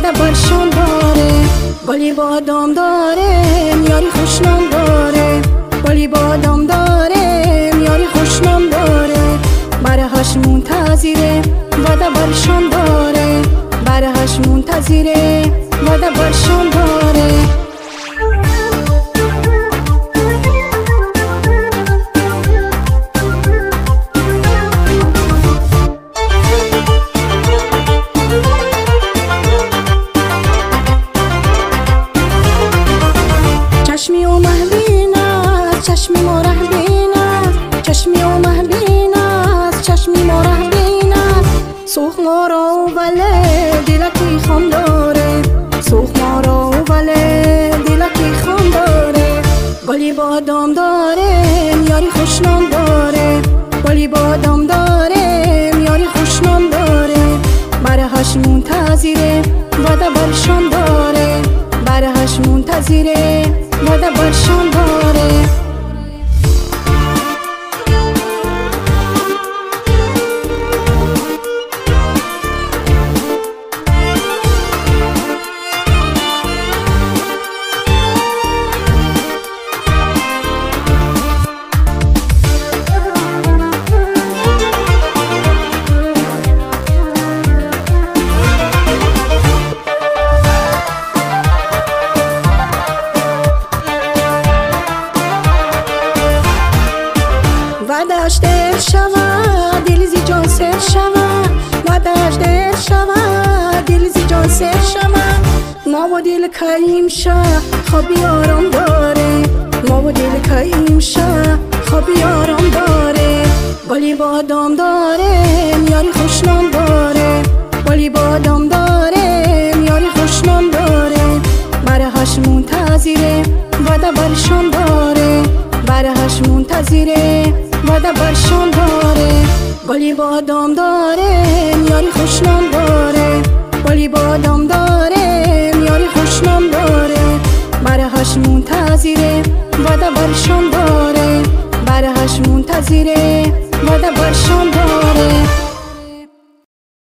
وده برشان داره. گلی بادام داره یاری خوشنام داره. گلی بادام داره یاری خوشنام داره. برهش منتظره وده برشان داره. برهش منتظره وده برشان داره. چشمی و محبینه چشمی ما رهبینه. چشمی و محبینه چشمی ما رهبینه. سوخ ما را ولی دلکی خام داره. سوخ ما را ولی دلکی خام داره. گلی بادام داره یاری خوشنام داره. گلی بادام داره یاری خوشنام داره. برهش منتظره وده برشان داره. برهش منتظره وده برشان داره. وعدهش دل شود دلزی جان سر شود. وعدهش دل شود دلزی جان سر شود. ما و دل کهیم شه خوابی آرام داره. ما و دل کهیم شه خوابی آرام داره. گلی بادام داره یاری خوشنام داره. گلی بادام داره یاری خوشنام داره. برهش منتظره وده برشان داره. برهش منتظره وده برشان داره. گلی بادام داره یاری خوشنام داره. گلی بادام داره یاری خوشنام داره. برهش منتظره وده برشان داره. برهش منتظره وده برشان داره.